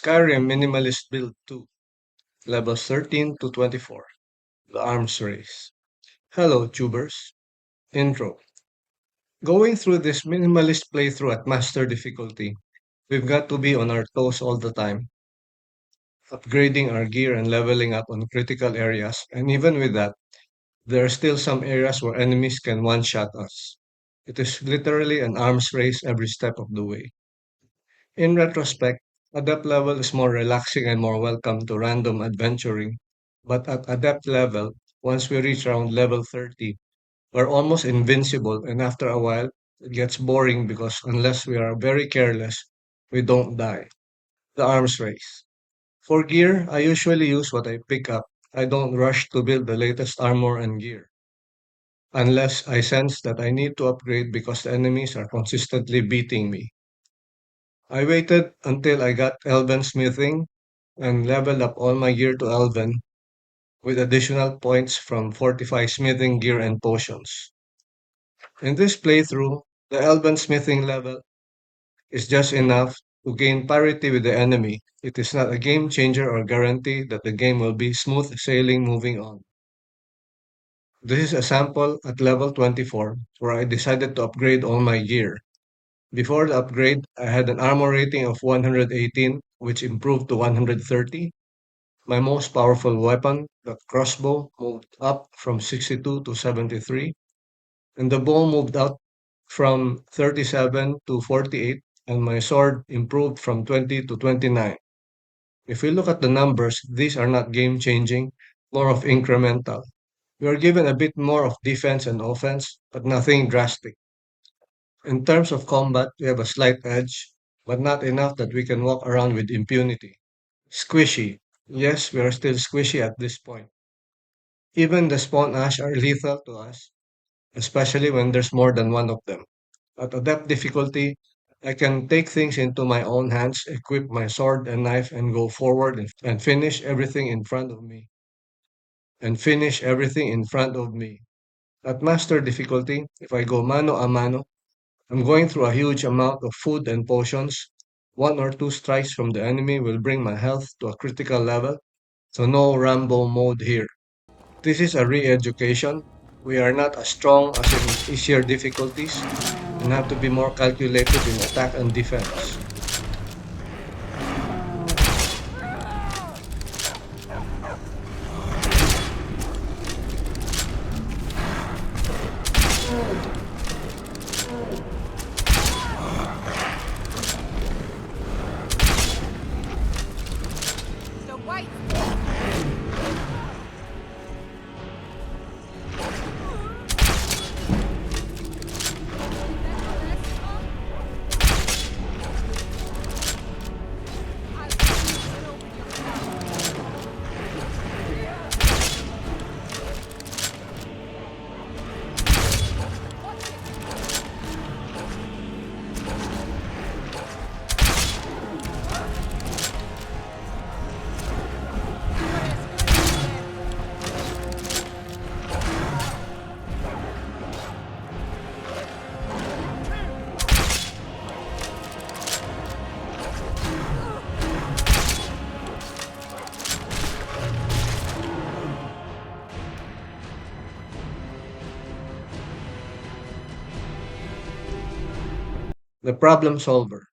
Skyrim Minimalist Build 2, levels 13 to 24, the arms race. Hello, tubers. Intro. Going through this minimalist playthrough at master difficulty, we've got to be on our toes all the time, upgrading our gear and leveling up on critical areas, and even with that, there are still some areas where enemies can one-shot us. It is literally an arms race every step of the way. In retrospect, Adept level is more relaxing and more welcome to random adventuring. But at Adept level, once we reach around level 30, we're almost invincible, and after a while, it gets boring because unless we are very careless, we don't die. The arms race. For gear, I usually use what I pick up. I don't rush to build the latest armor and gear, unless I sense that I need to upgrade because the enemies are consistently beating me. I waited until I got Elven smithing and leveled up all my gear to Elven with additional points from fortified smithing gear and potions. In this playthrough, the Elven smithing level is just enough to gain parity with the enemy. It is not a game changer or guarantee that the game will be smooth sailing moving on. This is a sample at level 24 where I decided to upgrade all my gear. Before the upgrade, I had an armor rating of 118, which improved to 130. My most powerful weapon, the crossbow, moved up from 62 to 73, and the bow moved up from 37 to 48, and my sword improved from 20 to 29. If we look at the numbers, these are not game changing, more of incremental. We are given a bit more of defense and offense, but nothing drastic. In terms of combat, we have a slight edge, but not enough that we can walk around with impunity. Squishy. Yes, we are still squishy at this point. Even the spawn ash are lethal to us, especially when there's more than one of them. At adept difficulty, I can take things into my own hands, equip my sword and knife, and go forward and finish everything in front of me. And finish everything in front of me. At master difficulty, if I go mano a mano, I'm going through a huge amount of food and potions. One or two strikes from the enemy will bring my health to a critical level, so no Rambo mode here. This is a re-education. We are not as strong as in easier difficulties and have to be more calculated in attack and defense. So white. The problem solver.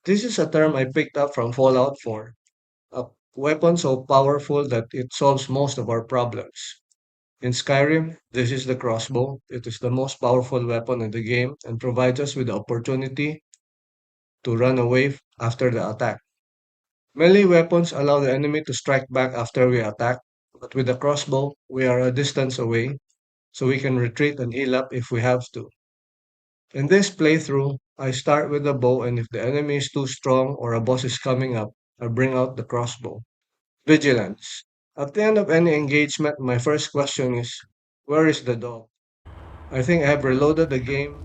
This is a term I picked up from Fallout 4, a weapon so powerful that it solves most of our problems. In Skyrim, this is the crossbow. It is the most powerful weapon in the game and provides us with the opportunity to run away after the attack. Melee weapons allow the enemy to strike back after we attack, but with the crossbow, we are a distance away, so we can retreat and heal up if we have to. In this playthrough, I start with the bow, and if the enemy is too strong or a boss is coming up, I bring out the crossbow. Vigilance. At the end of any engagement, my first question is, where is the dog? I think I have reloaded the game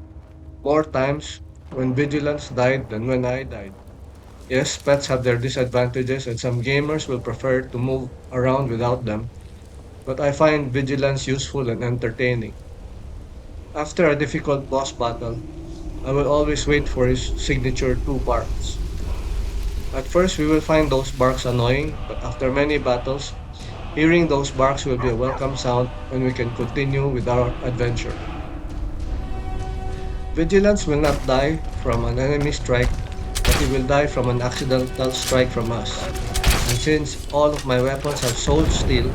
more times when Vigilance died than when I died. Yes, pets have their disadvantages, and some gamers will prefer to move around without them, but I find Vigilance useful and entertaining. After a difficult boss battle, I will always wait for his signature two parts. At first, we will find those barks annoying, but after many battles, hearing those barks will be a welcome sound and we can continue with our adventure. Vigilance will not die from an enemy strike, but he will die from an accidental strike from us. And since all of my weapons have soul steel,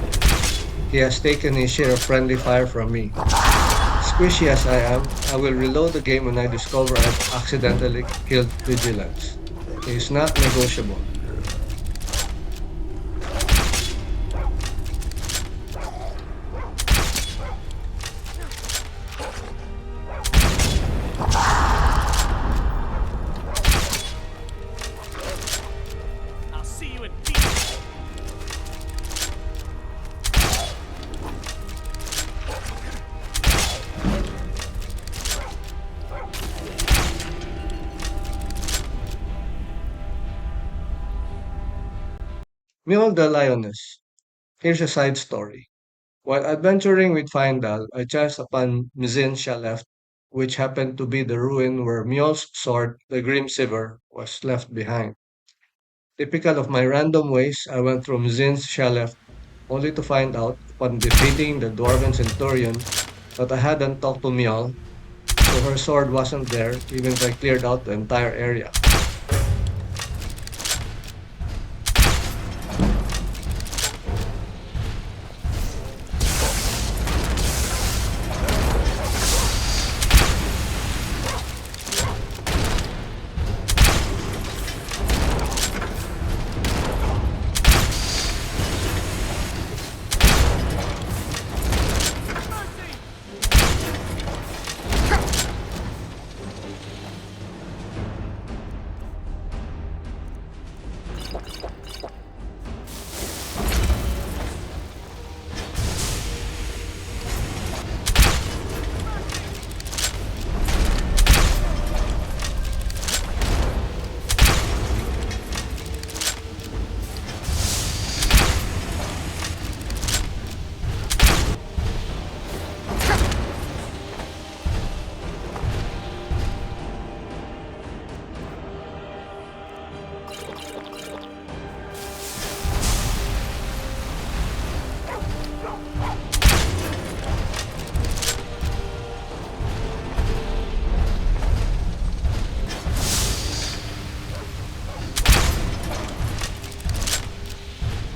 he has taken his share of friendly fire from me. Squishy as I am, I will reload the game when I discover I've accidentally killed Vigilance. He is not negotiable. I'll see you in peace. Mule the Lioness. Here's a side story. While adventuring with Findal, I chanced upon Mzin Shaleft, which happened to be the ruin where Mjol's sword, the Grim Silver, was left behind. Typical of my random ways, I went through Mzin's Shaleft only to find out, upon defeating the Dwarven Centurion, that I hadn't talked to Mjol, so her sword wasn't there even if I cleared out the entire area.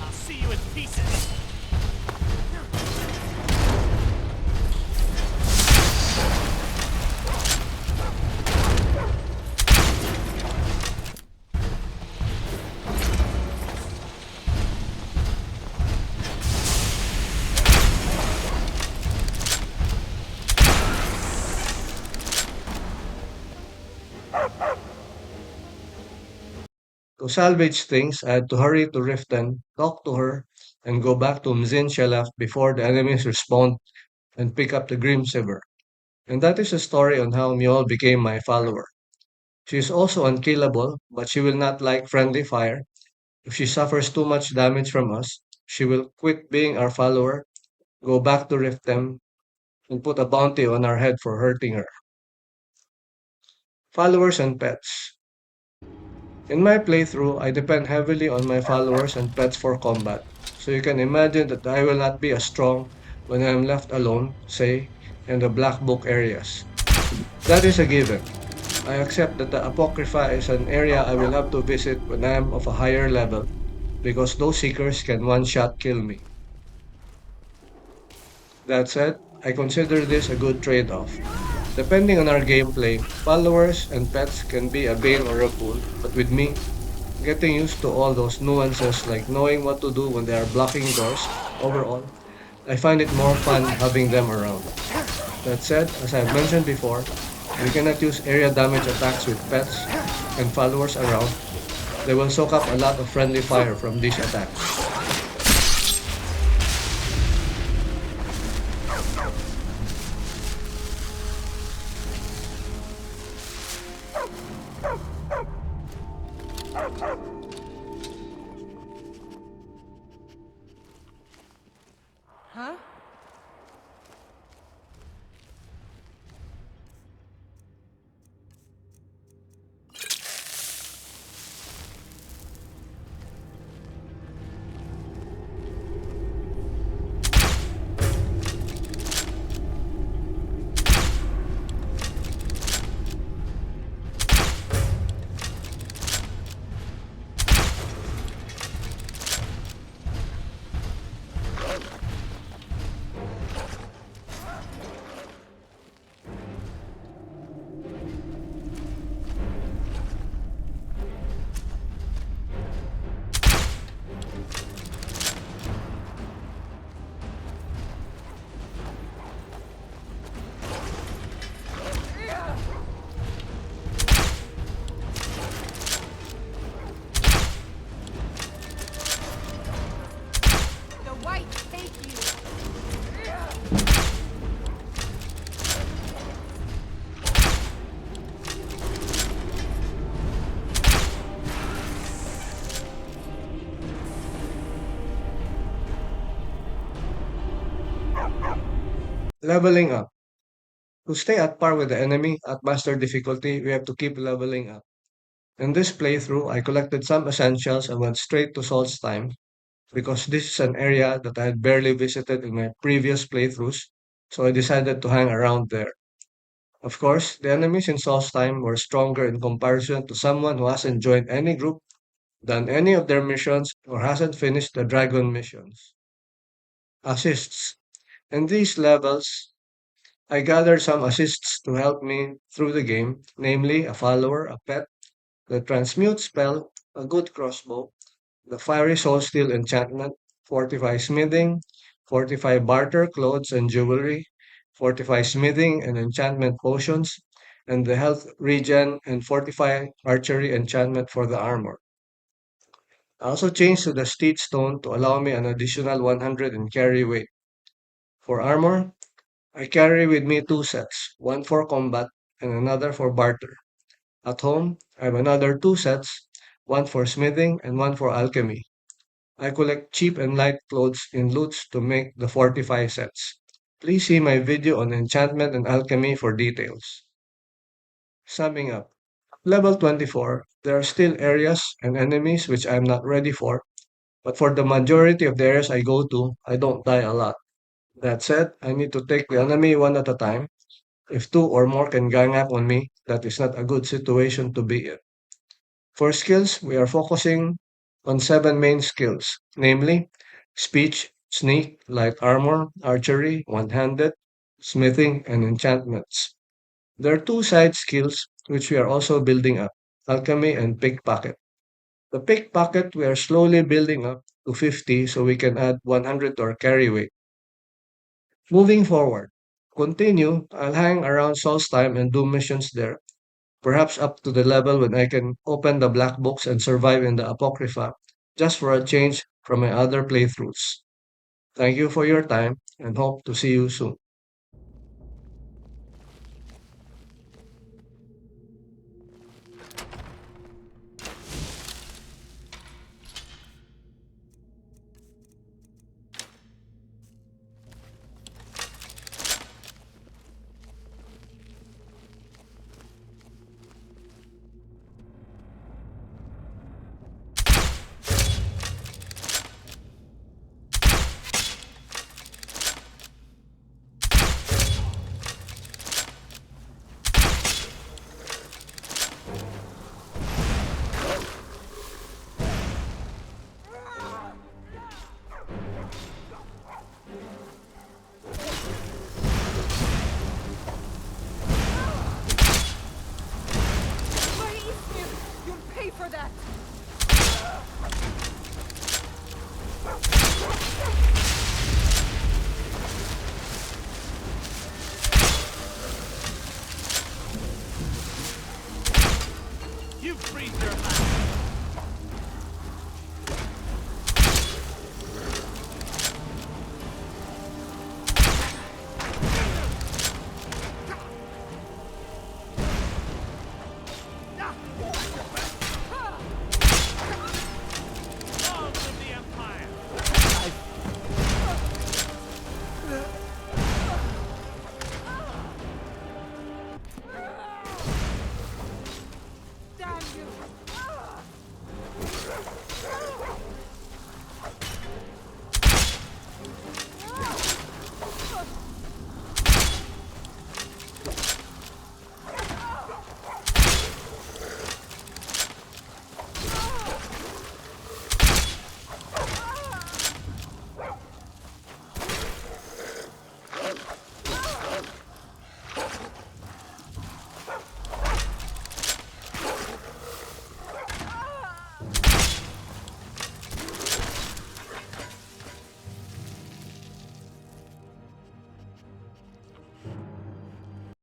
I'll see you in pieces. To salvage things, I had to hurry to Riften, talk to her, and go back to Mzin Shalaf before the enemies respond and pick up the Grim Silver. And that is a story on how Mjol became my follower. She is also unkillable, but she will not like friendly fire. If she suffers too much damage from us, she will quit being our follower, go back to Riften, and put a bounty on our head for hurting her. Followers and pets. In my playthrough, I depend heavily on my followers and pets for combat, so you can imagine that I will not be as strong when I am left alone, say, in the Black Book areas. That is a given. I accept that the Apocrypha is an area I will have to visit when I am of a higher level, because those seekers can one-shot kill me. That said, I consider this a good trade-off. Depending on our gameplay, followers and pets can be a bane or a boon, but with me, getting used to all those nuances like knowing what to do when they are blocking doors, overall, I find it more fun having them around. That said, as I've mentioned before, we cannot use area damage attacks with pets and followers around. They will soak up a lot of friendly fire from these attacks. Huh? Leveling up. To stay at par with the enemy at master difficulty, we have to keep leveling up. In this playthrough, I collected some essentials and went straight to Salt's Time because this is an area that I had barely visited in my previous playthroughs, so I decided to hang around there. Of course, the enemies in Salt's Time were stronger in comparison to someone who hasn't joined any group, done any of their missions, or hasn't finished the dragon missions. Assists. In these levels, I gathered some assists to help me through the game, namely a follower, a pet, the transmute spell, a good crossbow, the fiery soul steel enchantment, fortify smithing, fortify barter clothes and jewelry, fortify smithing and enchantment potions, and the health regen and fortify archery enchantment for the armor. I also changed to the steed stone to allow me an additional 100 in carry weight. For armor, I carry with me two sets, one for combat and another for barter. At home, I have another two sets, one for smithing and one for alchemy. I collect cheap and light clothes in loots to make the 45 sets. Please see my video on enchantment and alchemy for details. Summing up, level 24, there are still areas and enemies which I am not ready for, but for the majority of the areas I go to, I don't die a lot. That said, I need to take the enemy one at a time. If two or more can gang up on me, that is not a good situation to be in. For skills, we are focusing on seven main skills, namely speech, sneak, light armor, archery, one-handed, smithing, and enchantments. There are two side skills which we are also building up, alchemy and pickpocket. The pickpocket we are slowly building up to 50 so we can add 100 to our carry weight. Moving forward, continue, I'll hang around Sol's time and do missions there, perhaps up to the level when I can open the black books and survive in the Apocrypha, just for a change from my other playthroughs. Thank you for your time and hope to see you soon. You'll pay for that! You freed their land.